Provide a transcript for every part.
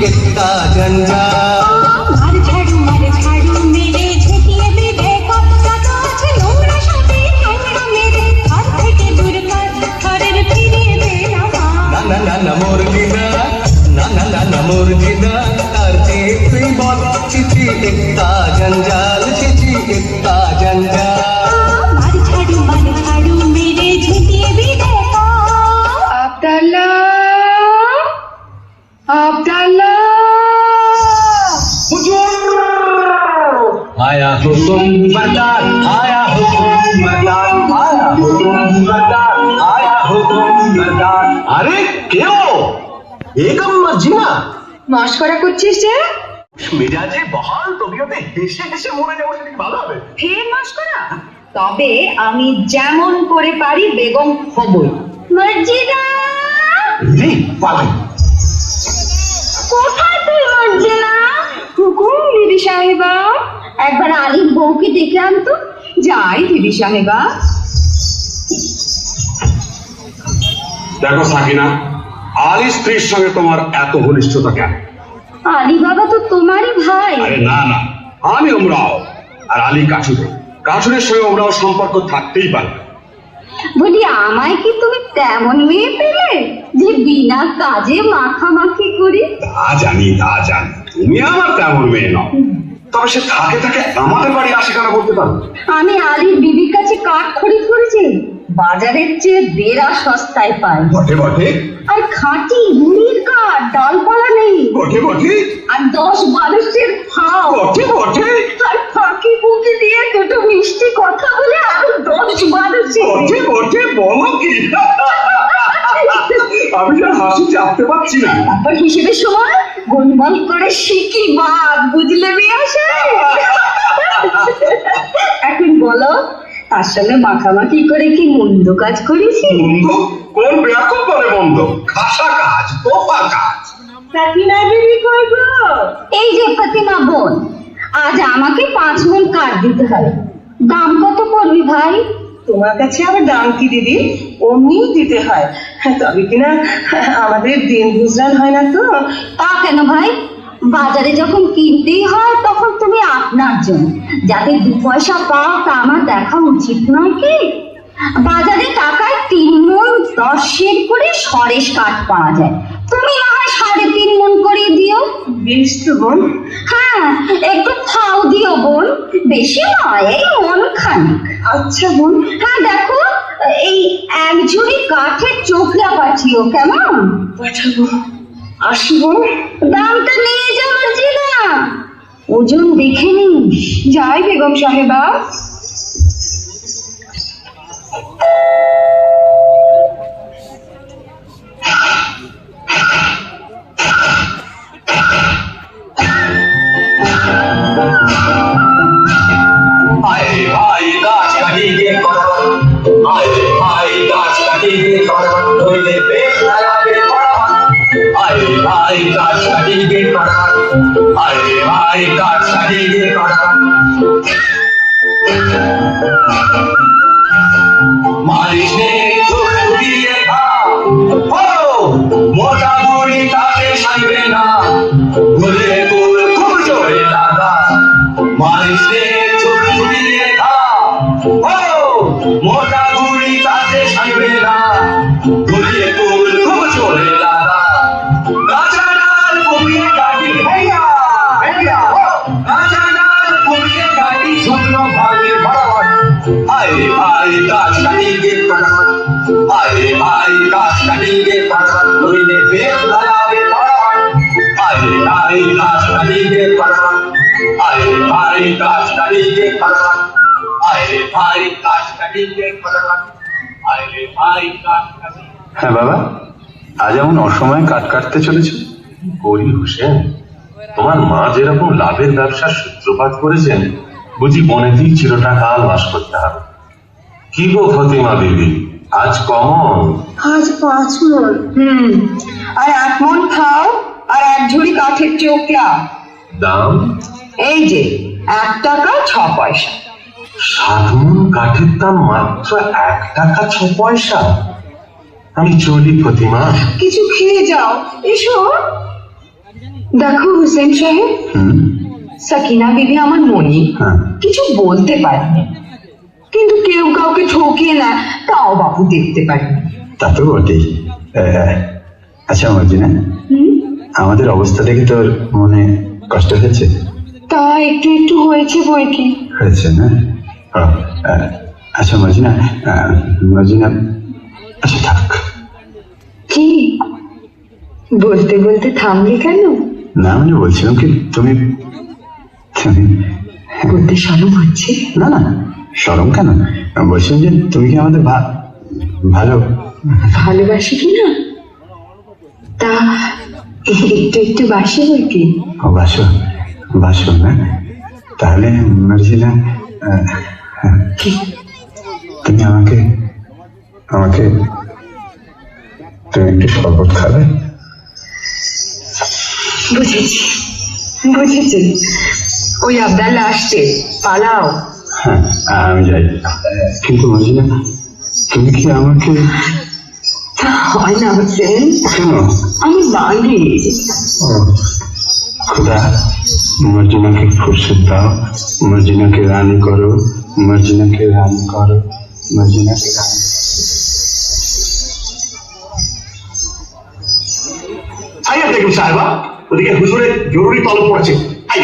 इतना जंजाल। मार झाड़ू मेरे झेटिए बेबेका दादा আছে নোংরা সাথে ঠান্ডা মেরে ঘর থেকে দূর কর ঘরের ফিরে দে আমার। না না না মুরগিনা না মুরগিনা তার চেয়ে তুই বল চিঠি इतना जंजाल চিঠি इतना जंजाल। मार झाड़ू मेरे झेटिए बेबेका। আব্দাল্লাহ आया हुकुम बरदार आया हुकुम बरदार आया हुकुम बरदार आया हुकुम बरदार। अरे क्यों बेगम मर्जिना মস্করা করছিস যে? মেজাজে বহাল তবিয়তে হেসে হেসে মরে যাবো সেটা কি ভালো হবে? ফের মস্করা? তবে আমি যেমন করে পারি বেগম হবই। মর্জিনা পালাই কোথায় তুই মর্জিনা? হুকুম দিদি সাহেবা, একবার আলিফ বউকে ডেকে আনতো। যাই দিদি সাহেবা। দেখো সাকিনা, আলী স্ত্রীর সঙ্গে তোমার এত ঘনিষ্ঠতা কেন? আলী বাবা তো তোমারই ভাই। আরে না না, আমি ওমরাও আর আলী কাঠুরে। কাঠুরের সঙ্গে ওমরাও সম্পর্ক থাকতেই পারে। বলি আমায় কি তুমি তেমন মেয়ে পেলে যে বিনা কাজে মাখামাখি করি? তা জানি তুমি আমার তেমন মেয়ে নও, তবে সে থাকে থাকে আমাদের বাড়ি আসে কেন বলতে পারো? আমি আলীর বিবির কাছে কাঠ খরিদ করেছি, বাজারের চেয়ে দেড়া সস্তায় পাই। বটে বটে আর খাঁটি মুড়ির কাঠ, ডালপালা নেই। বটে বটে আর 10-12 খাও। বটে বটে আর ফাঁকি ফুঁকি দিয়ে দুটো মিষ্টি কথা বলে আরো 10-12 বটে বটে বলো কি? আমি আর হাসি চাপতে পারছি না। তারপর হিসেবের সময় গোলমাল করে শিখি বাদ, বুঝলে মেয়াশা? এখন বলো, তার সঙ্গে মাখামাখি করে কি মন্দ কাজ করেছি? বন্ধ? কোন ব্যাকুল বলে বন্ধ? খাসা কাজ, তোফা কাজ। ফাতিমা বিবি কই গো? এই যে ফাতিমা বোন, আজ আমাকে 5 মণ কাঠ দিতে হবে। দাম কত পড়বি ভাই? তোমার কাছে আবার দাম কি দিদি? অমনি দিতে হয়, তবে কিনা আমাদের দিন গুজরান হয় না তো। তা কেন ভাই? বাজারে যখন কিনতেই হয় তখন তুমি আপনার জন্য যাতে 2 পয়সা পাও তা আমার দেখা উচিত নয় কি? বাজারে টাকায় 3 মণ 10 সের করে সরেস কাঠ পাওয়া যায়, তুমি না হয় 3.5 মণ করে দিও। বেশ তো বোন। হ্যাঁ, একটু ফাও দিও বোন, বেশি নয়, এই মন খানিক। আচ্ছা বোন। হ্যাঁ দেখো, এই 1 ঝুড়ি কাঠের চোখলা পাঠিও, কেমন? পাঠাবো। আসি বোন। দামটা নিয়ে যাও মর্জিনা, ওজন দেখে নিস। যাই বেগম সাহেবা। आए भाई गाछ काटिए करन आए भाई गाछ काटिए करन धोइले पेट लागे पड़न आए भाई गाछ काटिए करन आए भाई गाछ काटिए करन मारिशे छुड़िए खा हो मोटा बुड़ी ताते साइबे ना भूले कुल खूब जोड़े लागा मारिशे मोटा गुड़ी ताते साइबे ना गुड़िए कुल खूब चोले लागा गाचा डाल कुड़िए काटी भैया भैया गाचा डाल कुड़िए काटी सुनो भागे भड़वट आए भाई गाछ काटिए करन आए भाई गाछ काटिए करन लोइले पेट लगावे पड़वट आए भाई गाछ काटिए करन आए भाई गाछ काटिए करन आए भाई गाछ काटिए करन आए भाई गाछ काटिए। হ্যাঁ বাবা, আজ এমন অসময়ে কাঠ কাটতে চলেছে? গরি হোসেন, তোমার মা যেরকম লাভের ব্যবসার সূত্রপাত করেছেন, বুঝি বনেতেই চিরটা কাল বাস করতে হবে। কি গো ফতিমা বিবি, আজ কমন? আজ 5 মণ। আর 1 মণ খাও আর 1 ঝুড়ি কাঠের চোখলা। দাম? এই যে 1 টাকা 6 পয়সা। 7 মণ কাঠের দাম মাত্র 1 টাকা 6 পয়সা? আমি চলি ফতিমা। কিছু খেয়ে যাও, এসো। দেখো হুসেন সাহেব, সাকিনা বিবি আমার মনি হ্যাঁ। কিছু বলতে পারেনি, কিন্তু কেউ কাউকে ঠকিয়ে না তাও বাপু দেখতে পারেনি। তা তো বটেই। আচ্ছা মর্জিনা, আমাদের অবস্থা দেখে তোর মনে কষ্ট হয়েছে? তা একটু একটু হয়েছে বই কি। হয়েছে না? আচ্ছা মর্জিনা, মর্জিনা, আচ্ছা থাক। কি বলতে বলতে থামলে কেন? না মানে বলছিলাম কি, তুমি তুমি বলতে শরম হচ্ছে? না না, শরম কেন? বলছিলাম যে তুমি কি আমাদের ভালো ভালোবাসি কি না? তা একটু একটু বাসি বই কি। ও বাসো, বাসো না? তাহলে মর্জিনা, কি তুমি আমাকে আমাকে তুমি একটু শরবত খাবে? বুঝেছি বুঝেছি, ওই আবদাল্লা আসছে, পালাও। হ্যাঁ আমি যাই, কিন্তু মর্জিনা তুমি কি আমাকে? হয় না হোসেন, কেন? আমি বাঙালি। खुदा मर्जिना के फुर्सत दाओ, मर्जिना के रानी करो, मर्जिना के रानी करो, मर्जिना के रानी। আইয়া দেখুন সাহেবা, ওদিকে হুজুরের জরুরি তলব পড়েছে। আই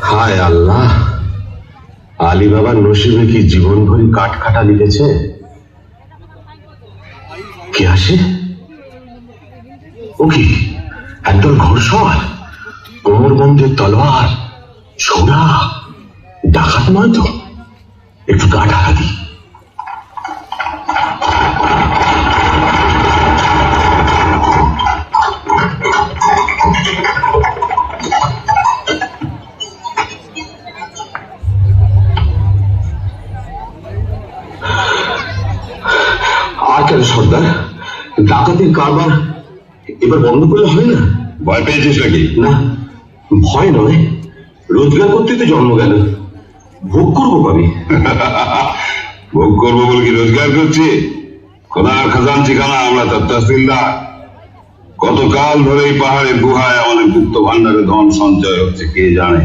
হায় আল্লাহ, আলী বাবার নসিবে কি জীবন ভরি কাঠ কাটা লিখেছে। কে আসে? ও কি একদল ঘোড়সওয়ার, কোমর বন্ধে তলোয়ার, ছোড়া, ডাকাত নয় তো? একটু গা ঢাকা দি। আর কেন সর্দার, ডাকাতির কারবার এবার বন্ধ করলে হয় না? ভয় পেয়েছিস নাকি? না, ভয় নয়, রোজগার করতে তো জন্ম গেল, ভোগ করবো কবে? ভোগ করবো বলে কি রোজগার করছি? খোদার খাজানচি খানা, আমরা তার তহসিলদার। কতকাল ধরে এই পাহাড়ের গুহায় আমাদের গুপ্ত ভান্ডারে ধন সঞ্চয় হচ্ছে, কে জানে।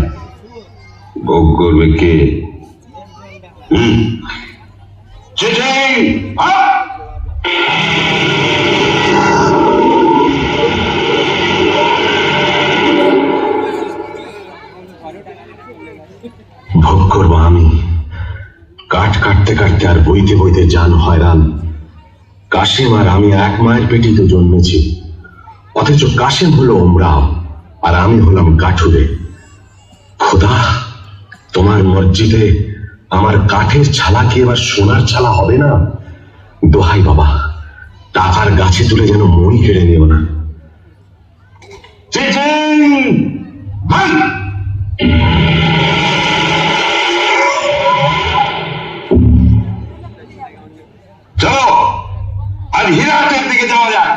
ভোগ করবে কে? চিঠি ভোগ করবো আমি। কাঠ কাটতে কাটতে আর বইতে বইতে জান হয়রান। কাশেম আর আমি এক মায়ের পেটেই তো জন্মেছি, অথচ কাশেম হলো ওমরাও আর আমি হলাম কাঠুরে। খোদা, তোমার মসজিদে আমার কাঠের ছালা কি এবার সোনার ছালা হবে না? দোহাই বাবা, টাকার গাছে তুলে যেন মই কেড়ে নিও না। চিঠি ভাই। চলো আর হীরাটের দিকে যাওয়া যায়।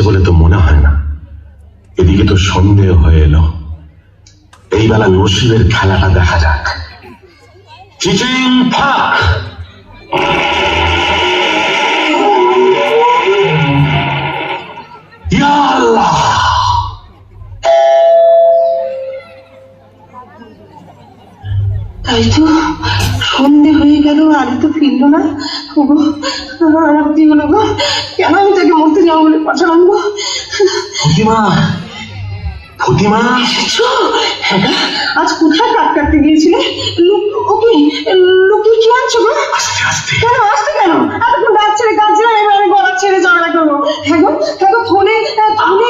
বলে তো মনে হয় না। এদিকে তো সন্দেহ হয়ে এলো। এই বেলা নসিবের খেলাটা দেখা যাক। চিচিং ফাক! ইয়া আল্লাহ! তাই তো সন্ধে হয়ে গেল, আরে তো ফিরলো না। ওগো, আমার কি হলো গো? কেন আমি তাকে মরতে যাবো বলে পাঠালাম গো? ফতিমা, ফতিমা, আজ কোথায় কাট কাটতে গিয়েছিলে? ওকে লোকে কি আনছো গো? আস্তে আস্তে। কেন আসতে কেন? এতক্ষণ ডাক ছেড়ে কাঁদছিলাম, এবারে গলা ছেড়ে ঝগড়া করবো? হ্যাঁ গো ফোনে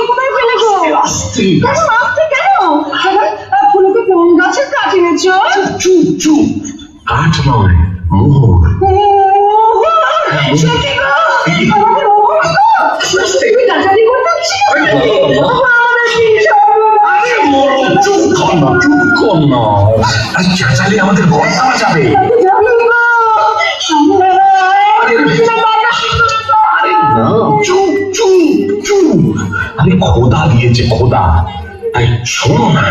কোথায় ফেলে গো? আস্তে কেন আসতে কেন? হ্যাঁ ফুলকে কোন গাছের কাঠ এনেছো? চুপ চুপ। কাঠ নয়, মোহর। সে কি গো? আমাকে মোহর গো? তুমি ডাকাতি করতে আমাদের কি চুপ কর না, চুপ কর না। আর চেঁচালে আমাদের ঘর পাওয়া যাবে। আরে না, চুপ চুপ চুপ। আরে খোদা দিয়েছে, খোদা। তাই শোনো না,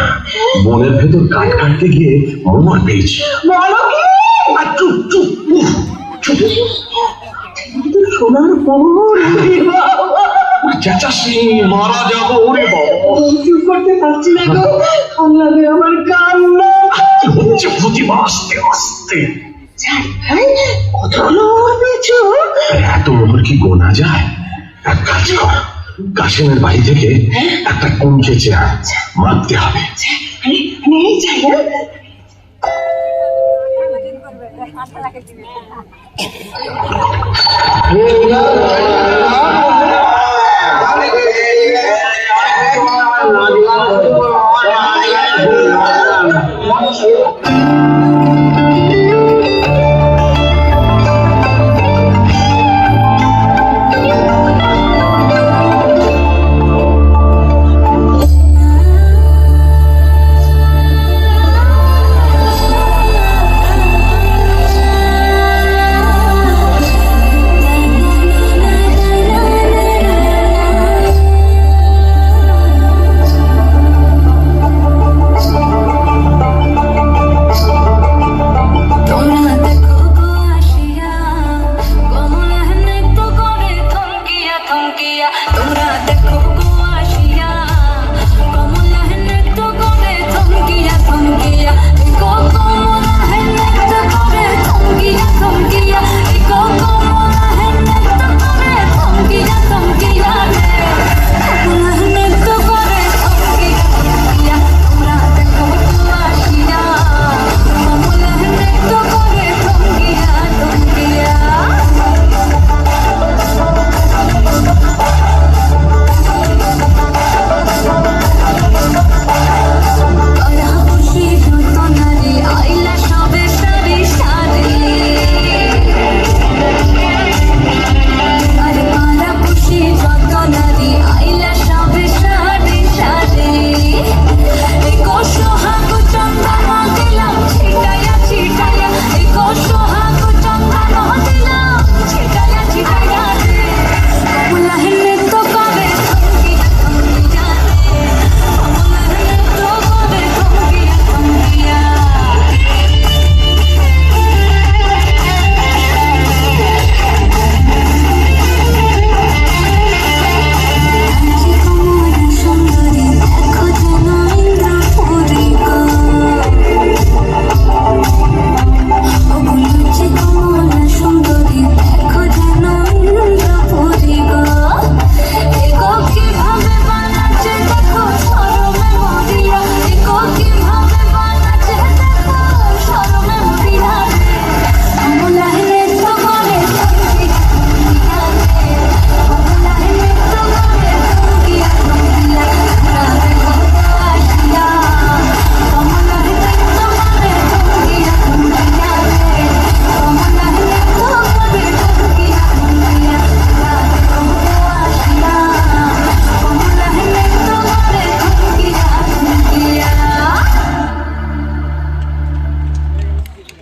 বনের ভেতর কাঠ কাটতে গিয়ে মোহর পেয়েছি। বলো কি? আর চুপ চুপ চুপ। সোনার মোহর, চেঁচাসি, মারা যাবো। ওরে বাবা, চুপ করতে পারছি না গো, আল্লাহরে আমার কান্না। কি হচ্ছে প্রতিভা? আস্তে আস্তে। ভাই কতগুলো মোহর পেয়েছো? এত মোহর কি গোনা যায়? এক কাজ কর, কাশিমের বাড়ি থেকে একটা কমছে চেয়ার মারতে হবে। আমি এই চাই।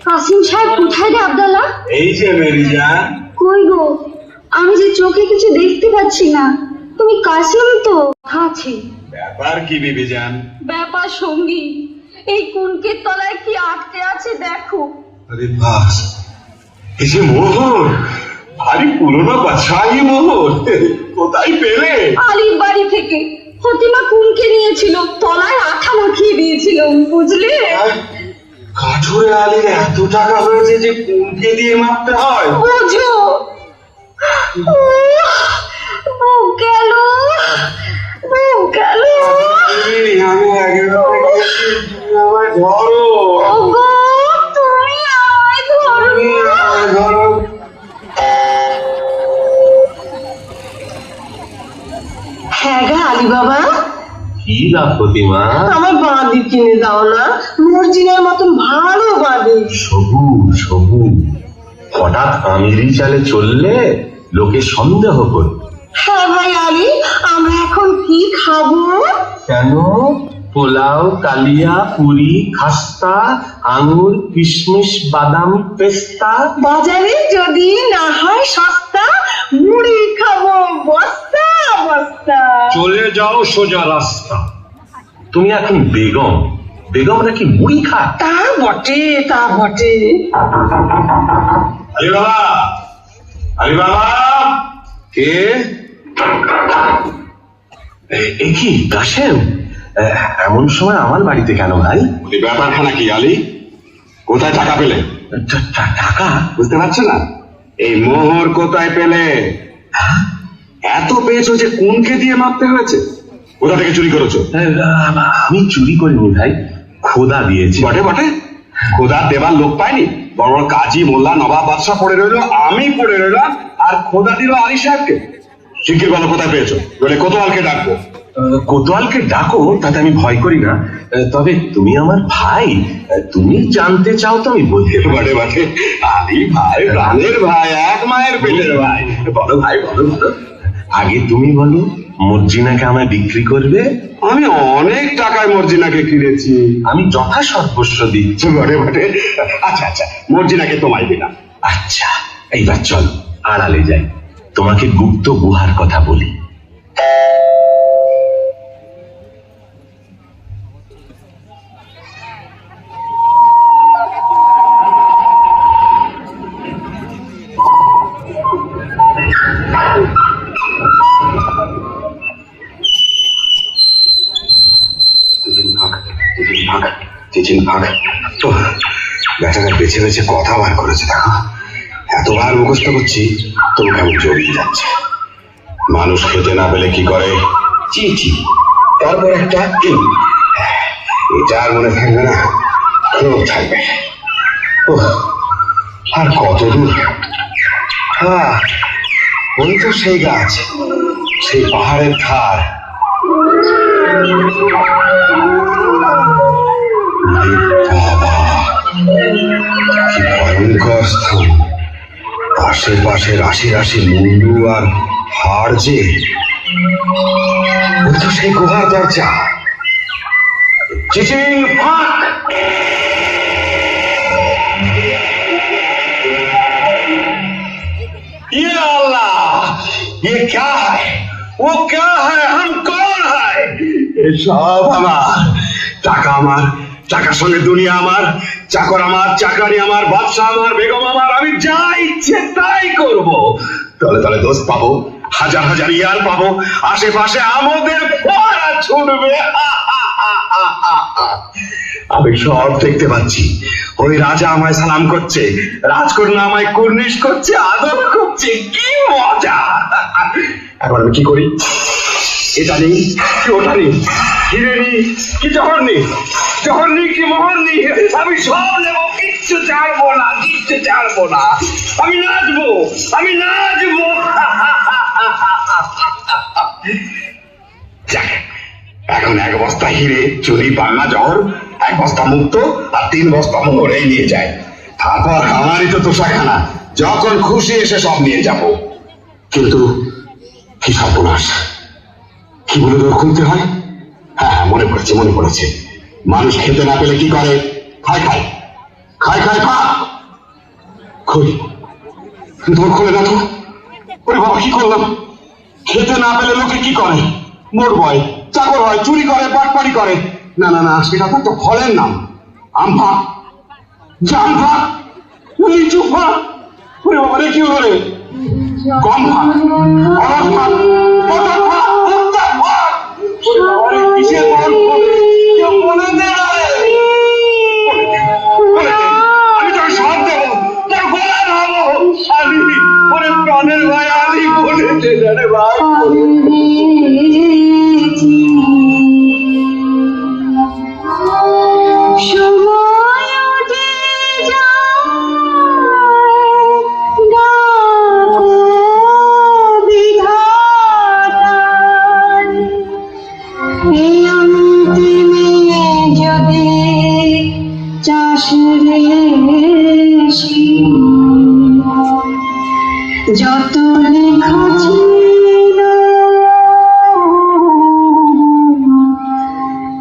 কাসিম সাহেব কোথায় রে আব্দুল্লাহ? এই যে মেরি জান। কই গো, আমি যে চোখে কিছু দেখতে পাচ্ছি না। তুমি কাসিম তো? আছে ব্যাপার কি বিবিজান? ব্যাপার সঙ্গী, এই কুনকের তলায় কি আটকে আছে দেখো। আরে বাস, এই যে মোহর, ভারী পুরনো বাছাই মোহর, কোথায় পেলে? আলির বাড়ি থেকে ফতিমা কুনকে নিয়েছিল, তলায় আঠা মাখিয়ে দিয়েছিল, বুঝলে? কাঠুরে আলীর এত টাকা হয়েছে যে কুনকে দিয়ে মাপতে হয়? বুঝো, বুক গেল, বুক গেল। আমি একেবারে গেছি, তুমি আমায় ধরো, ওগো, তুমি আমায় ধরো। তুমি আমায় ধরো। হ্যাঁ গা আলী বাবা, কি না প্রতিমা? আমার বাঁধি কিনে দাও না, মর্জিনার মতন ভালো বাঁধি। সবুজ সবুজ, হঠাৎ আমিরি চালে চললে লোকে সন্দেহ করবে। হ্যাঁ ভাই আলী, আমরা এখন কি খাবো? কেন? পোলাও, কালিয়া, পুরি, খাস্তা, আঙুর, কিশমিশ, বাদাম, পেস্তা। বাজারে যদি না হয় সস্তা, মুড়ি খাবো বস্তা বস্তা। চলে যাও সোজা রাস্তা। তুমি এখন বেগম, বেগম নাকি মুড়ি খায়? তা বটে, তা বটে। আলী বাবা, আলী বাবা, কে? এ কি কাশেম, এমন সময় আমার বাড়িতে কেন ভাই? এই ব্যাপারখানা কি আলী? কোথায় টাকা পেলে? টাকা? বুঝতে পারছো না? এই মোহর কোথায় পেলে? এত পেয়েছো যে কোনকে দিয়ে মাপতে হয়েছে? কোথা থেকে চুরি করেছো? আমি চুরি করিনি ভাই, খোদা দিয়েছে। বটে বটে, খোদা দেবার লোক পায়নি? বড় বড় কাজী, মোল্লা, নবাব, বাদশাহ পড়ে রইলো, আমি পড়ে রইলাম, আর খোদা দিল আলী সাহেবকে। শিগগির বলো কোথায় পেয়েছো, বলে কোতোয়ালকে ডাকবো। কোতোয়ালকে ডাকো, তাতে আমি ভয় করি না। তবে তুমি আমার ভাই, তুমি জানতে চাও তো আমি বলতে পারি। বটে বটে, আলী ভাই, প্রাণের ভাই, এক মায়ের পেটের ভাই। বলো ভাই, বলো বলো। আগে তুমি বলো, মর্জিনাকে আমায় বিক্রি করবে? আমি অনেক টাকায় মর্জিনাকে কিনেছি। আমি যথাসর্বস্ব দিচ্ছি। বটে বটে, আচ্ছা আচ্ছা, মর্জিনাকে তোমায় দিলাম। আচ্ছা, এইবার চল আড়ালে যাই, তোমাকে গুপ্ত গুহার কথা বলি। বেচারা বেছে বেছে কথা বার করেছে, দেখো এতবার মুখস্থ করছি তবু কেমন জড়িয়ে যাচ্ছে। মানুষ খেতে না পেলে কি করে? চিঠি, তারপর একটা টিম। এটা আর মনে থাকবে না, লোভ থাকবে। আর কত দূর? হ্যাঁ, ওই তো সেই গাছ, সেই পাহাড়ের ধার। বাবা, কি ভয়ঙ্কর স্থান! আশেপাশে রাশি রাশি মুন্ডু আর হাড় যে। ওই তো সেই গুহার দরজা। চিচিং ফাঁক! ये अल्लाह, ये क्या है? वो क्या है? हम कौन है? ये सब আমার টাকা, আমার টাকার সঙ্গে দুনিয়া আমার, চাকর আমার, চাকরানি আমার, বাদশা আমার, বেগম আমার, আমি যা ইচ্ছে তাই করব। তলে তলে দোস্ত পাবো, হাজার হাজার ইয়ার পাবো, আশেপাশে আমাদের ফোয়ারা ছুটবে। আমি সব দেখতে পাচ্ছি। ওই রাজা আমায় সালাম করছে, রাজকন্যা আমায় কুর্নিশ করছে, আদর করছে, কি মজা! এখন আমি কি করি? এটা নেই কি ওটা নেই, হিরে নেই কি জহর নেই, জহর নেই কি মোহর নেই, আমি সব নেবো, কিচ্ছু ছাড়বো না, কিচ্ছু ছাড়বো না। আমি নাচবো, আমি নাচবো। যাক, এখন এক বস্তা হিরে, চুরি, পান্না, জহর, এক বস্তা মুক্ত আর 3 বস্তা মোহর এই নিয়ে যায়। তারপর আমারই তো তোষাখানা, যখন খুশি এসে সব নিয়ে যাব। কিন্তু কি সর্বনাশ! কি বলে দোর খুলতে হয়? হ্যাঁ, মনে পড়েছে, মনে পড়েছে। মানুষ খেতে না পেলে কি করে? খায় খায় খায় খায় খা। দোর খুলে না তো। ওরে বাবা, কি করলাম? খেতে না পেলে লোকে কি করে? মোট বয়, চাকর হয়, চুরি করে, বাটপাড়ি করে। না না না, সেটা তো একটা ফলের নাম। আম ফাঁক, জাম ফাঁক, লিচু ফাঁক, ওরে বাবা রে, কি হলো? গম ফাঁক, অরহর ফাঁক, পটল ফাঁক, ভুট্টা ফাঁক। ওরে বাবা রে, কিসের ফল? কেউ বলে দে না রে। বলে দে, আমি তোকে সব দেবো, তোর গোলাম হবো। আলি, ওরে প্রাণের ভাই আলি, বলে দে না রে ভাই। সময় উঠে যায়, ডাকো বিধাতার। এই অন্তিমে যদি চাষের যত লেখা ছিল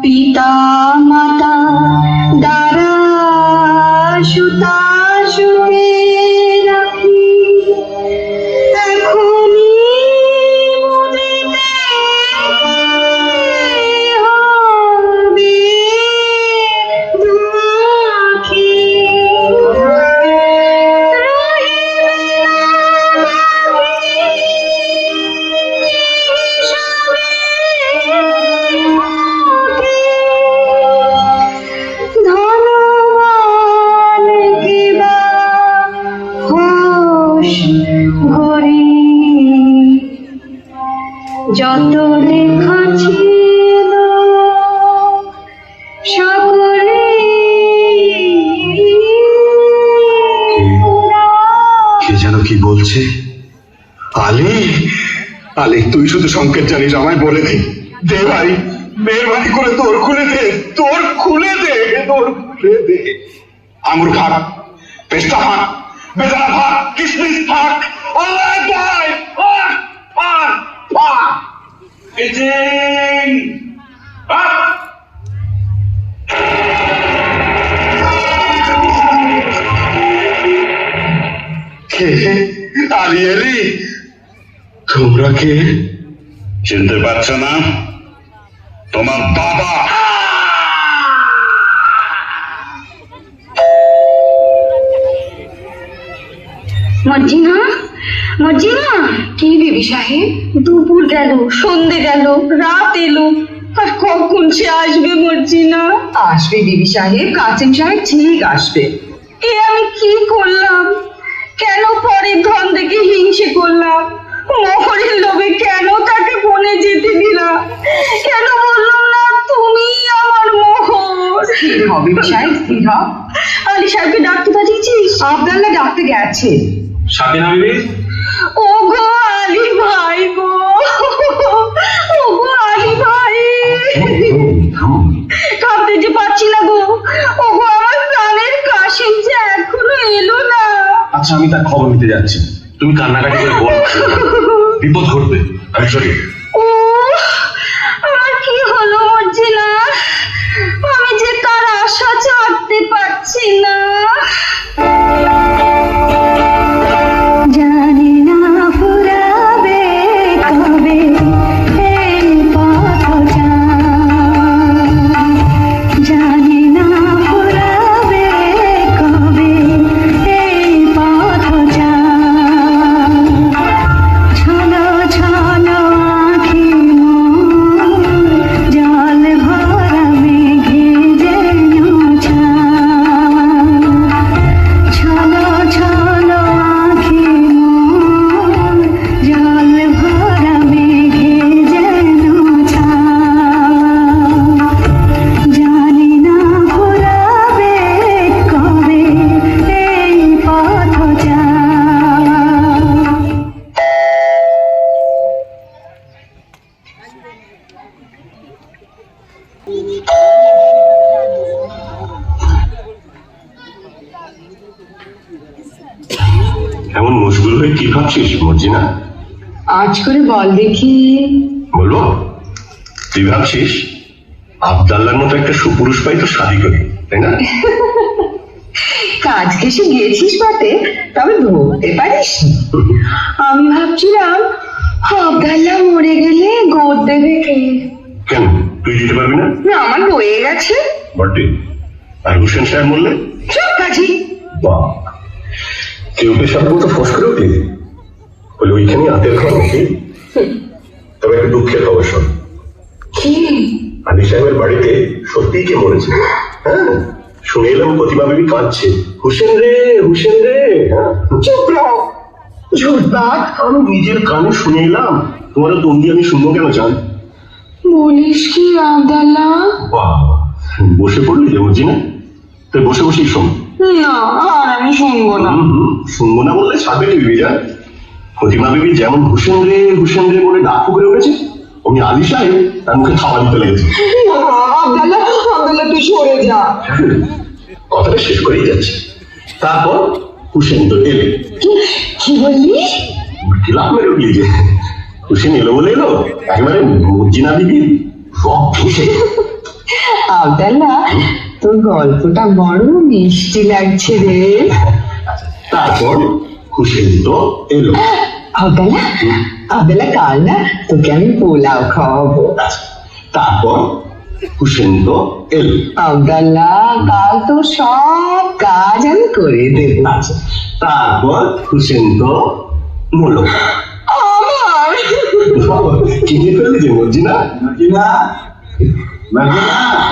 পিতা মাতা দ্বারা সুতা সুখে রাখি, এখনই মুদিতে হবে দুঃখী। ধনবান কিবা হোশ ঘরে যত লেখা ছিল সকলে কে যেন কি বলছে? আলী, আলী, তুই শুধু সংকেত জানিস, আমায় বলে দে। দে ভাই, মেহরবানি করে তোর খুলে দে, তোর খুলে দে, তোর খুলে দে। আঙুর ফাঁক, পেস্তা ফাঁক, বেদানা ফাঁক, কিশমিশ ফাঁক, আল্লাহ ভাই, ফাঁক, ফাঁক, ফাঁক। কে? আলী, আলী, তোমরা কে? চিনতে পারছো না? তোমার বাবা। মর্জিনা, মর্জিনা, কি বিবি সাহেব? দুপুর গেল, সন্ধে গেল, রাত এলো, আর কখন সে আসবে মর্জিনা? আসবে বিবি সাহেব, কাসেম সাহেব ঠিক আসবে। এ আমি কি করলাম? কেন পরের ধন দেখে হিংসে করলাম? মোহরের লোভে কেন তাকে বনে যেতে দিলাম? কেন বললাম না তুমি আমার মোহর? স্থির হও বিবি সাহেব, স্থির হও। আলী সাহেবকে ডাকতে পাঠিয়েছিস? আবদাল্লাহ ডাকতে গেছে। সাকিনা বিবি, ও গো আলী ভাই গো, ও গো আলী ভাই, কাঁদতে যে পারছি না গো। ও গো আমার প্রাণের কাশিম যে এখনো এলো না। আচ্ছা আমি তার খবর নিতে যাচ্ছি, তুমি কান্নাকাটি করে বল, বিপদ ঘটবে, আমি চলি। ও আমার কি হলো মর্জিনা? আমি যে কার আশা ছাড়তে পারছি না। জানি না ফুরাবে কবে এই পথটা, জানি না ফুরাবে কবে এই পথটা। ছলো ছলো আঁখি মোর জল ভরা মেঘে যেন ছায়া। ছলো ছলো আঁখি মোর জল ভরা মেঘে যেন ছায়া। জানি না ফুরাবে কবে এই পথটা। এমন মশগুল হয়ে কি ভাবছিস মর্জিনা? আজ করে বল দেখি। বলবো? তুই ভাবছিস আবদাল্লার মতো একটা সুপুরুষ পাই তো শাদি করি, তাই না? কাজ ঘেসে গিয়েছিস বটে, তবে ধরতে পারিস। আমি ভাবছিলাম আবদাল্লা মরে গেলে গোদ দেবে কে? কেন তুই দিতে পারবি না? না, আমার রয়ে গেছে। বটে। আর হুসেন সাহেব বললে চুপ কাজী। বাহ, কেউ কে সাথে মতো ফোস করে উঠলি বলে ওইখানে হাতের ঘর নাকি? তবে একটা দুঃখের খবর শোন, কি? আলী সাহেবের বাড়িতে সত্যিই কে মরেছে। হ্যাঁ, শুনে এলাম প্রতিমা বিবি কাঁদছে, হুসেন রে হুসেন রে। হ্যাঁ, চুপ রহ, ঝুটবাদ। আমি নিজের কানে শুনে এলাম, তোমার তন্দি আমি শুনবো কেন চান? বলিস কি আবদাল্লা? বাহ, বসে পড়লি যে বুঝি না, তাই বসে বসেই শোন। না, আর আমি শুনবো না। শুনবো না বললে ছাড়বে কি বিবি যা? প্রতিমা বিবি যেমন হুসেন রে বলে ডাক করে উঠেছে, অমনি আলী সাহেব তার মুখে খাওয়া দিতে লেগেছে। আবদাল্লা, আবদাল্লা তুই সরে যা। কথাটা শেষ করেই যাচ্ছে। তারপর হুসেন তো এলে। কি বললি? লাভ মেরে উঠলি যে, হুসেন এলো বলে এলো, একেবারে মর্জিনা বিবি রক ঘুষে। আবদাল্লা, তোর গল্পটা বড় মিষ্টি লাগছে রে। তারপর হুসেন তো এলো। আবদাল্লা, আবদাল্লা কাল না তোকে আমি পোলাও খাওয়াবো। তারপর হুসেন তো এলো। আবদাল্লা, কাল তো সব কাজ আমি করে দেবো। তারপর হুসেন তো মরলো। আমার কিনে ফেললি যে মর্জিনা।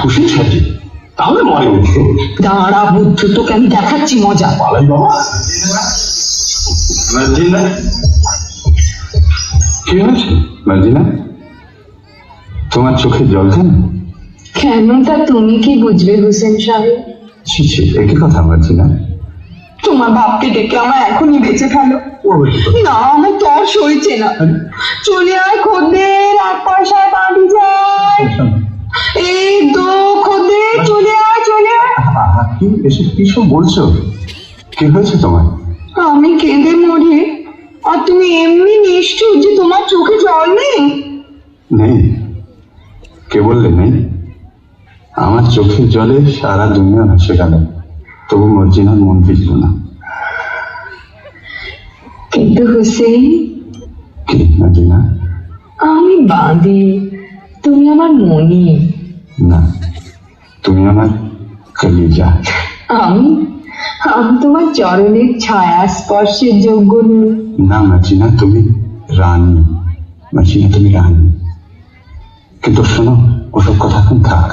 হুসেন সাহেব তাহলে মরেনি। দাঁড়া বুদ্ধ, তোকে আমি দেখাচ্ছি মজা। পালাই বাবা। মার্জিনা, কি হয়েছে মার্জিনা? তোমার চোখে জল কেন? কেন তা তুমি কি বুঝবে হুসেন সাহেব? ছি ছি, একই কথা মার্জিনা। তোমার বাপকে ডেকে আমার এখনই বেঁচে ফেলো। না, আমার তর সইছে না। চলে আয় খদ্দের, 8 পয়সায় পানি যায়। এই তো খদ্দের, চলে আয় চলে আয়। কি এসব কি সব বলছো? কি হয়েছে তোমার? আমি কেঁদে মরি আর তুমি এমনি নিষ্ঠুর যে তোমার চোখে জল নেই। নেই? কে বললে নেই? আমার চোখের জলে সারা দুনিয়া ভেসে গেল, তবু মর্জিনার মন ভিজল না। কিন্তু হুসেন, কি মর্জিনা? আমি বাঁধি, তুমি আমার মনি। না, তুমি আমার কলিজা। আমি আমি তোমার চরণের ছায়া স্পর্শের যোগ্য নই। না মার্জিনা, তুমি রানী। মার্জিনা, তুমি রানী। কিন্তু শোনো, ওসব কথা এখন থাক।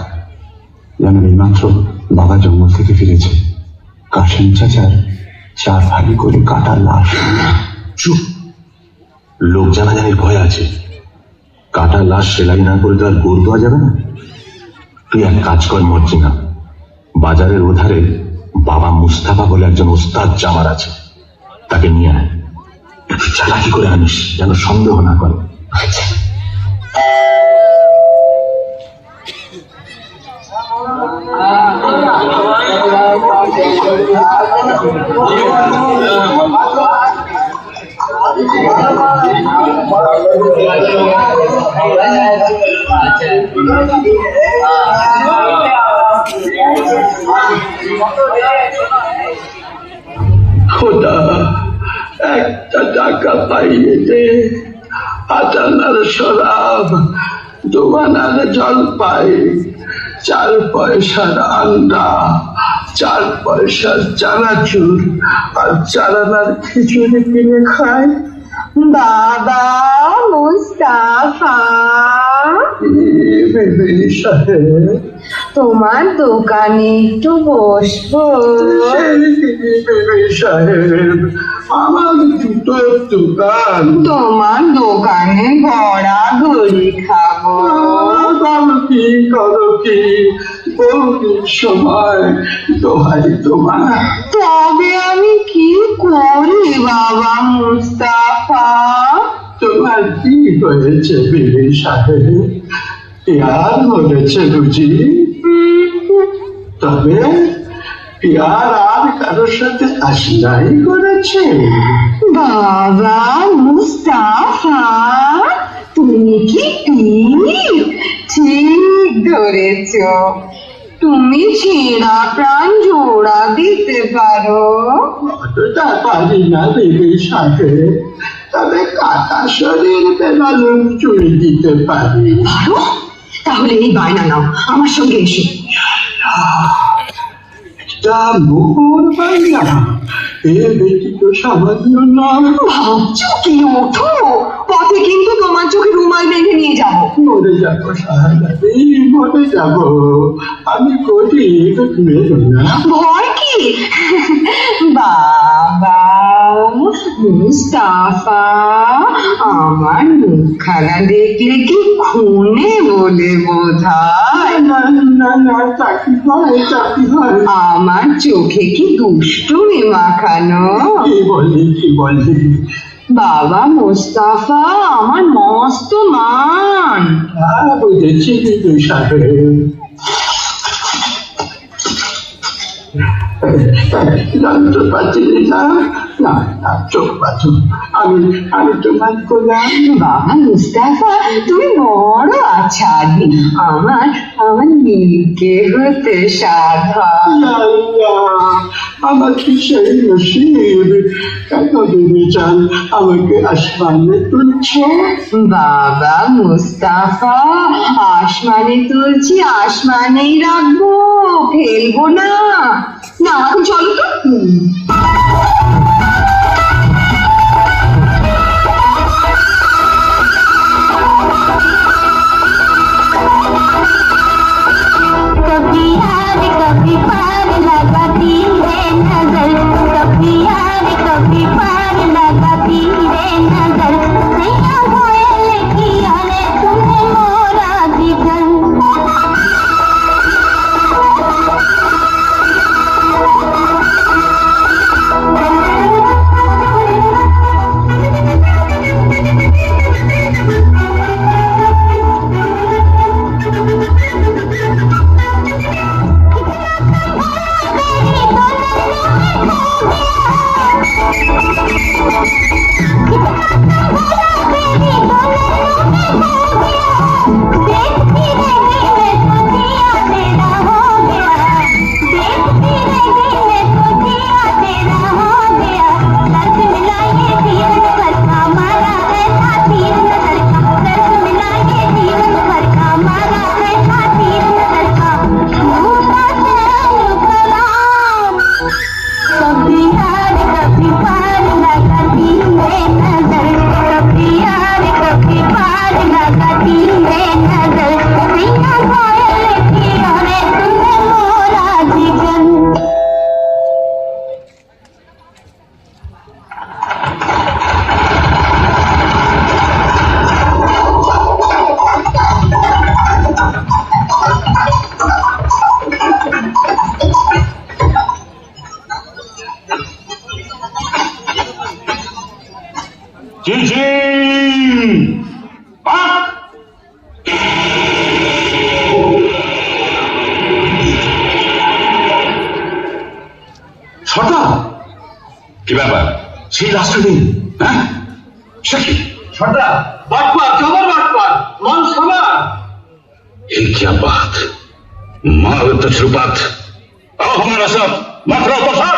যেন এইমাত্র বাবা জঙ্গল থেকে ফিরেছে, কাশেম চাচার 4 ভারী করে কাটা লাশ। চুপ, লোক জানাজানির ভয় আছে। কাটা লাশ সেলাই না করে তো আর গোর দেওয়া যাবে না। তুই এক কাজ কর মর্জিনা, বাজারের ওধারে বাবা মুস্তাফা বলে একজন ওস্তাদ জামার আছে, তাকে নিয়ে আয়। একটু চালাকি করে আনিস, যেন সন্দেহ না করে। খোদা, একটা টাকা পাইয়ে দে, আটানার শরাব, 2 আনার জলপাই, 4 পয়সার আন্ডা, 4 পয়সার চানাচুর আর 4 আনার খিচুড়ি কিনে খাই। বাবা মুস্তাফা, বিবি সাহেব, তোমার দোকানে একটু বসবো? বিবি সাহেব, আমার জুতোর দোকান। তোমার দোকানে ঘোরাঘুরি খাবো। করো কি বহুদিন সময়, দোহাই তোমার। তবে আমি কি করি বাবা মুস্তাফা? তোমার কি হয়েছে বিবি সাহেব? প্যার হয়েছে বুঝি? তবে প্যার আর কারোর সাথে আশনাই করেছে? বাবা মুস্তাফা, তুমি কি ঠিক ধরেছ। তুমি ছেঁড়া প্রাণ জোড়া দিতে পারো। অতটা পারি না বিবি সাহেব, তবে কাটা শরীর বেলালুম চুড়ি দিতে পারি। ভালো, তাহলে এই বায়না নাও, আমার সঙ্গে এসো। একটা মোহর বাংলা, এ বেটি তো সামান্য নাম। ভাবছো কি? ওঠো, পথে কিন্তু তোমার চোখে রুমাল বেঁধে নিয়ে যাবো। মরে যাবো শাহজাদি, মরে যাবো। আমি গরিব, মেরো না। ভয় কি? বাবা মুস্তাফা, আমার মুখখানা দেখলে কি খুনে বলে বোঝায়? না না না, চাকরি হয়, চাকরি হয়। আমার চোখে কি দুষ্টুমি মাখানো? কি বললি, কি বললি? বাবা মুস্তাফা আমার মস্ত মান। বুঝেছি বিদু সাহেব। যন্ত্রপাতি না, না না, চোখ পাথু। আমি তোমার গোলাম। বাবা মুস্তাফা তুমি বড় আছাড়ি, আমার নীলকে হতে সাধা। আমার কি সেই নসিব, কেন দেবী চান আমাকে আসমানে তুলছ? বাবা মুস্তাফা আসমানে তুলছি, আসমানেই রাখবো, ফেলবো না। না এখন চলো তো। कभी यार कभी पार लगाती है नजर, कभी यार कभी पार लगाती है नजर, नैया कोयल की आने तुमने मोरा जिगर। কি ব্যাপার? সেই লাস্টের দিন, হ্যাঁ, সে কি? সর্দার বাটপার, জবর বাটপার, মান সবার। ये क्या बात? मारो तशरुफात। आओ हमारा सब मात्रा तो सब।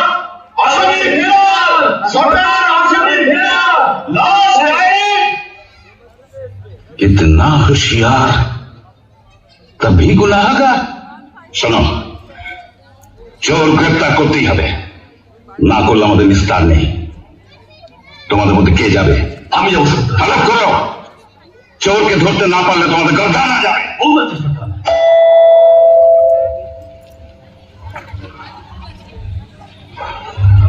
আসামি ফেরার, সর্দার আসামি ফেরার, লাশ গায়েব। इतना होशियार तभी गुनाहगार। শোনো, চোর গ্রেপ্তার করতেই হবে, না করলে আমাদের নিস্তার নেই। তোমাদের মধ্যে কে যাবে? আমি যাবো সর্দার। হালাত করো, চোরকে ধরতে না পারলে তোমাদের গর্দানা যাবে। বলতে সর্দার।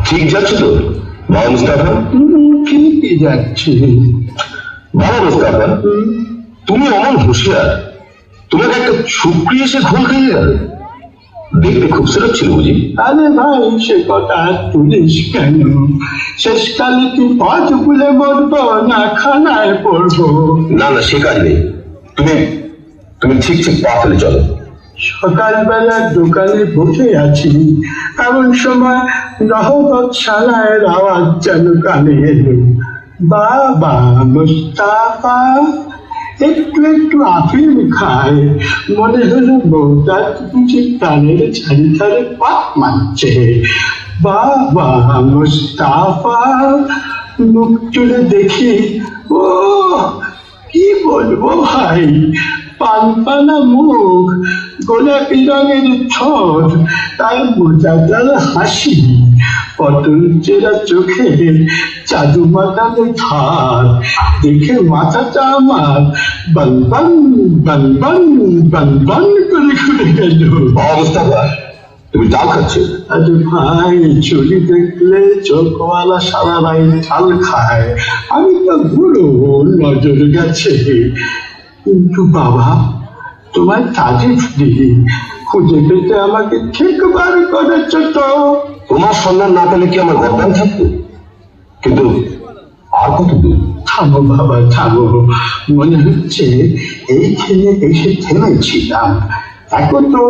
ঠিক যাচ্ছে তো বাবা মুস্তাফা? ঠিকই যাচ্ছে। বাবা মুস্তাফা, তুমি অমন হুঁশিয়ার, তোমাকে একটা ছুকরি এসে ঘোল খেয়ে গেল। দেখতে খুবসুরত ছিল বুঝি? আরে ভাই, সে কথা আর তুলিস কেন? শেষকালে কি পথ ভুলে মরবো না খানায় পড়বো? না না, সে কাজ নেই। তুমি তুমি ঠিক ঠিক পা ফেলে চলো। সকালবেলা দোকানে বসে আছি, এমন সময় নহবত শালায়ের আওয়াজ যেন কানে এলো। বাবা মুস্তাফা একটু একটু আফিম খায়, মনে হলো বউটা বুঝি কানের ছাড়ি ছাড়ে পাক মারছে। বাবা মুস্তাফা মুখ তুলে দেখি, ও কি বলবো ভাই, পানপানা মুখ, গোলাপি রঙের ঠোঁট, তার মোজাদার হাসি, পটল চেরা চোখে চাদু মাতানো ধার, দেখে মাথাটা আমার বনবন বনবন বনবন করে ঘুরে গেল। অবস্থা তুমি ডাল খাচ্ছে? আরে ভাই, চুরি দেখলে চোখওয়ালা সারা রাত ঝাল খায়, আমি তো বুড়ো, নজর গেছে। কিন্তু বাবা, তোমার তারিফ দিই, খুঁজে পেতে আমাকে ঠিক বার করেছ তো। তোমার সন্ধান না পেলে কি আমার গরদান থাকতো? কিন্তু আর কত দূর? থামো বাবা থামো, মনে হচ্ছে এইখানে এসে থেমেছিলাম। এখন তো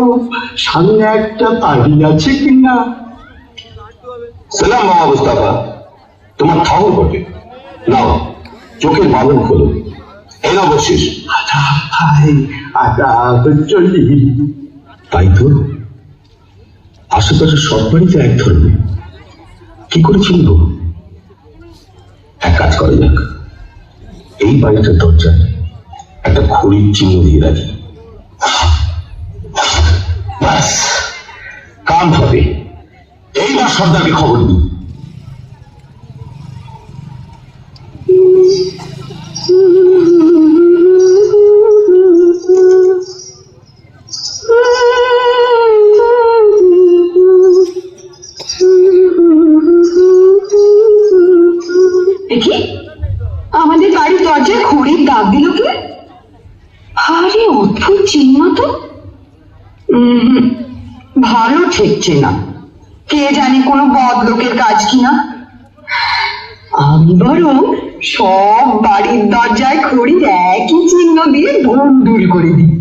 সামনে একটা বাড়ি আছে কিনা। সালাম মামা মুস্তাফা, তোমার ঠাকুর বটে, নাও চোখের বাঁধন খোলো, এই নাও বকশিস। আচ্ছা ভাই, আদাব, চলি। তাই তো, আশেপাশে সব বাড়িতে এক ধরনের, কি করে চিনব? এক কাজ করা যাক, এই বাড়িটার দরজায় একটা খড়ির চিহ্ন দিয়ে রাখি, ব্যাস কাম হবে। এইবার সর্দারকে খবর দিই। দেখি আমাদের বাড়ির দরজায় খড়ির দাগ দিল কে? আরে অদ্ভুত চিহ্ন তো। ভালো ঠেকছে না, কে জানে কোনো বদলোকের কাজ কিনা। আমি বরং সব বাড়ির দরজায় খড়ির একই চিহ্ন দিয়ে বন্ধুর করে দিই।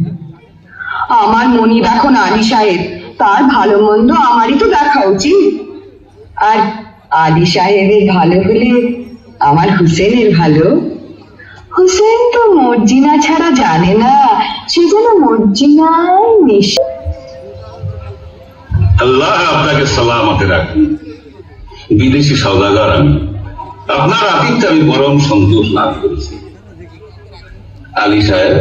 আমার মনিব এখন আলী সাহেব, তার ভালো মন্দ আমারই তো দেখা উচিত। আর আলী সাহেবের ভালো হলে আমার হুসেনের ভালো। হুসেন তো মর্জিনা ছাড়া জানে না, সে যেন মর্জিনায় মিশে। আল্লাহ আপনাকে সালামতে রাখুন। বিদেশি সওদাগর আমি, আপনার আতিথ্যে আমি পরম সন্তোষ লাভ করেছি। আলী সাহেব,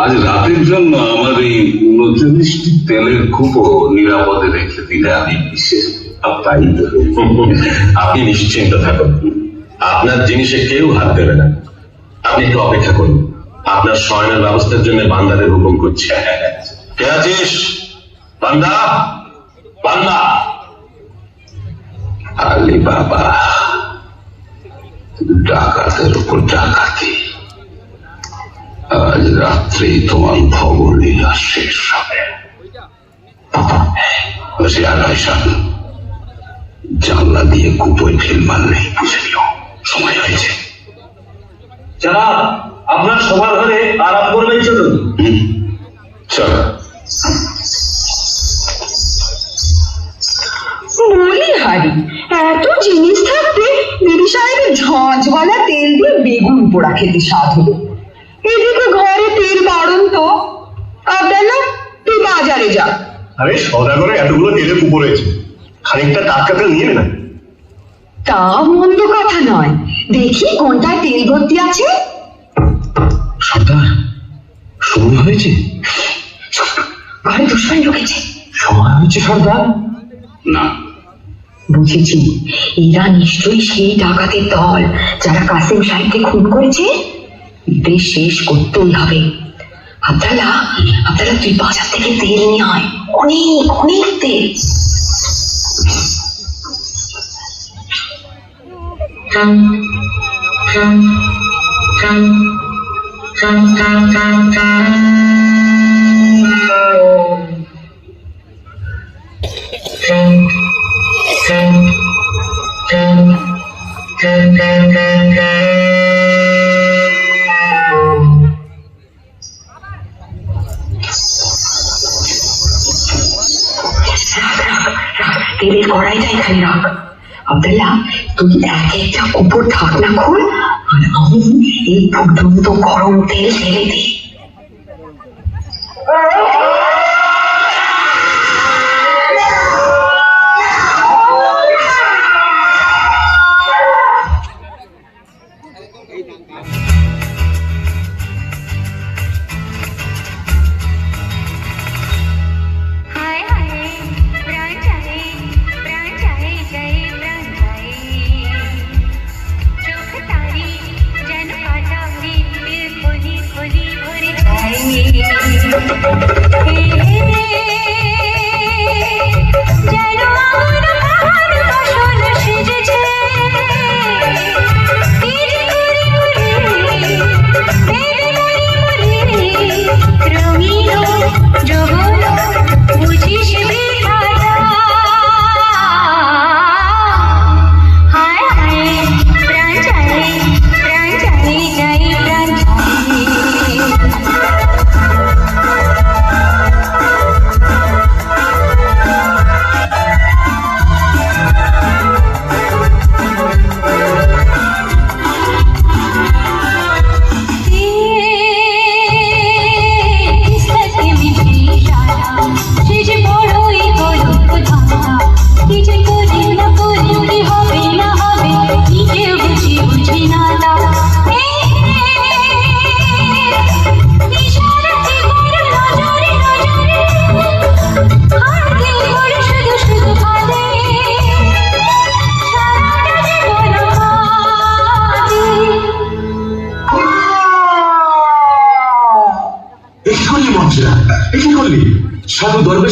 আজ রাতের জন্য আমার এই 39টি তেলের কূপও নিরাপদে রেখে দিলে আমি বিশেষ আপ্যায়িত হই। আপনি নিশ্চিন্ত থাকুন, আপনার জিনিসে কেউ হাত দেবে না। আপনি একটু অপেক্ষা করুন, আপনার শয়নের ব্যবস্থার জন্য বান্দাদের হুকুম করছে। কে আছিস বান্দা? বান্দা। আলী বাবা, ডাকাতের উপর ডাকাতি, আজ রাত্রেই তোমার ভবলীলা শেষ হবে। জানলা দিয়ে কুপোয় ঢিল মারলেই বুঝে নিও সময় হয়েছে। যারা আপনার সবার ঘরে আরাম করবেন, চলুন। চলো। বলি হারি, এত জিনিস থাকতে বিবি সাহেবের ঝাঁঝওয়ালা তেল দিয়ে বেগুন পোড়া খেতে স্বাদ হলো। এদিকে ঘরে তেল বাড়ন তো। আব্দুল্লাহ, তুই বাজারে যা। আরে সওদাগরে এতগুলো তেলের কুপো রয়েছে, খানিকটা টাটকা তেল নিয়ে না। তা মন্দ কথা নয়, দেখি কোনটায় তেল ভর্তি আছে। সর্দার, সময় হয়েছে। ঘরে দুশ্মন ঢুকেছে। সময় হয়েছে সর্দার। না, বুঝেছি, এরা নিশ্চয়ই সেই ডাকাতের দল যারা কাসেম সাহেবকে খুন করেছে। এদের শেষ করতেই হবে। আব্দুল্লাহ, তুই বাজার থেকে তেল নিয়ে আয়, অনেক অনেক তেল। তেলের কড়াইটা এখানে রাখ। আব্দুল্লাহ, তুই এক একটা কুপোর ঢাকনা খোল, আর আমি এই ফুটন্ত গরম তেল ঢেলে দিই।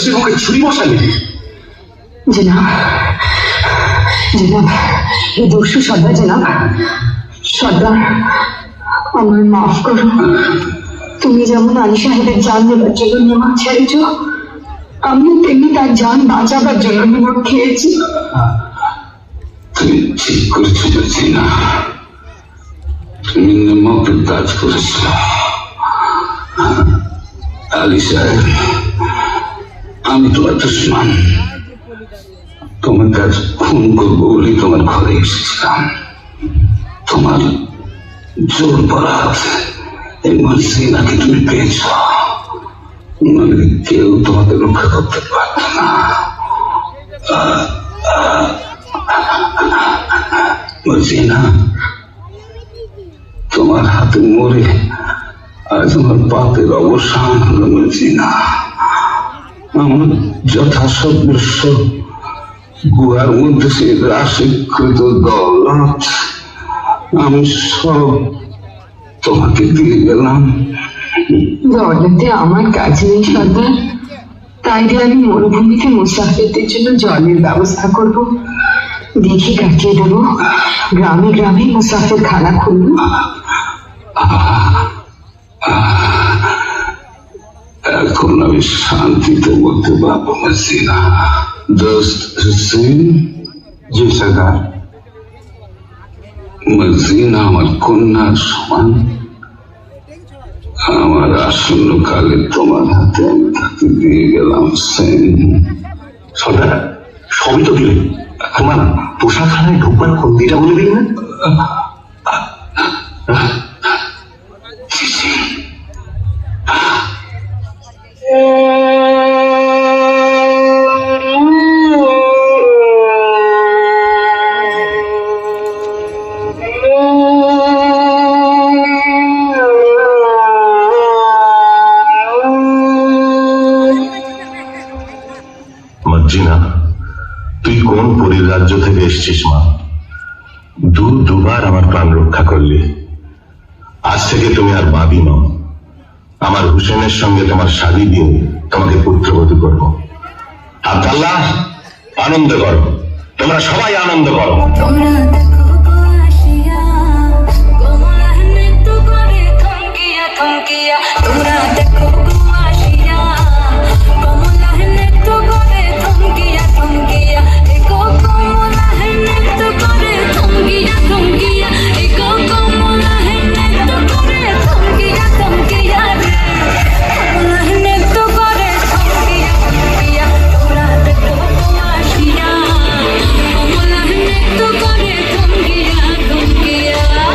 দেশের মুখে ছুরি বসালে? জনাব, জনাব, এই দস্যু সর্দার জনাব, সর্দার আমার মাফ করো। তুমি যেমন আলী সাহেবের জান নেবার জন্য নিমক ছেড়েছ, আমি তেমনি তার জান বাঁচাবার জন্য নিমক খেয়েছি। তুমি ঠিক করেছো না, তুমি নিমকের কাজ করেছ। আলী সাহেব, আমি তোমার দুশ্মন। তোমার কাজ খুন করবো বলে তোমার ঘরে এসেছিলাম। তোমার জোর বরাত এই মনসিনাকে তুমি পেয়েছ, মানে কেউ তোমাকে রক্ষা করতে পারত না। মনসিনা, তোমার হাতে মরে আজ আমার পাপের অবসান হলো। মনসিনা, আমার যথাসর্বস্ব গুহার মধ্যে সে রাশিকৃত দৌলত আমি সব তোমাকে দিয়ে গেলাম। দৌলতে আমার কাজ নেই সর্দার, তাই দিয়ে আমি মরুভূমিতে মুসাফিরদের জন্য জলের ব্যবস্থা করব, দেখে কাটিয়ে দেবো। গ্রামে গ্রামে মুসাফির খানা খুলবো। এখন আমি শান্তিতে বলতে পারবো মসিনা। দোস্ত হুসেন। জি সরদার। মসিনা আমার কন্যার সমান। আমার আসন্ন কালে তোমার হাতে আমি তাকে দিয়ে গেলাম। সর্দার, সবই তো দিলে, তোমার পোশাকখানায় ঢোকবার ফন্দিটা বলে দিই না? মর্জিনা, তুই কোন পরীর রাজ্য থেকে এসছিস মা? দুবার আমার প্রাণ রক্ষা করলি। আজ থেকে তুমি আর বাবি নও। আমার হুসেনের সঙ্গে তোমার শাদী দিয়ে তোমাকে পুত্রবধূ করব। আব্দাল্লাহ, আনন্দ করো, তোমরা সবাই আনন্দ করো। তোমরা দেখো গো আসিয়া, কমলা নৃত্য করে থমকিয়া থমকিয়া। তোমরা দেখো গো আসিয়া, কমলা নৃত্য করে থমকিয়া থমকিয়া। একো কমলা নৃত্য করে থমকিয়া থমকিয়া। একো কমলা নৃত্য করে থমকিয়া থমকিয়া রে। কমলা নৃত্য করে থমকিয়া থমকিয়া। তোমরা দেখো গো আসিয়া, কমলা নৃত্য করে থমকিয়া থমকিয়া।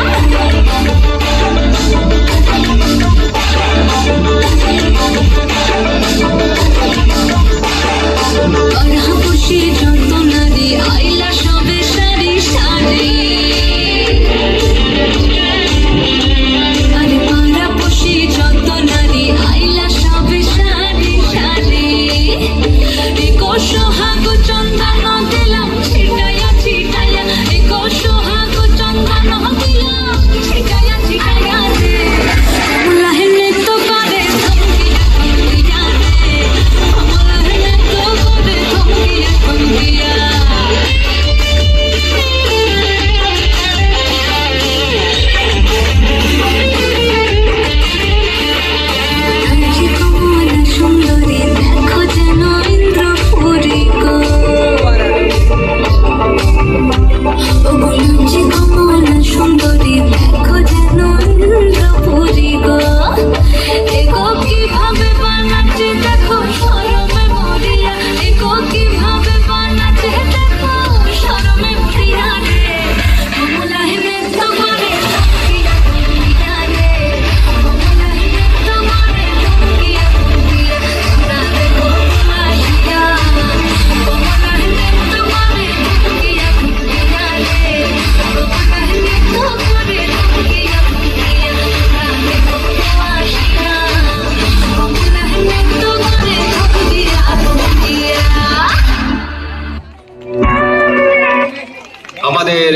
আমাদের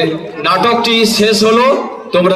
নাটকটি শেষ হলো।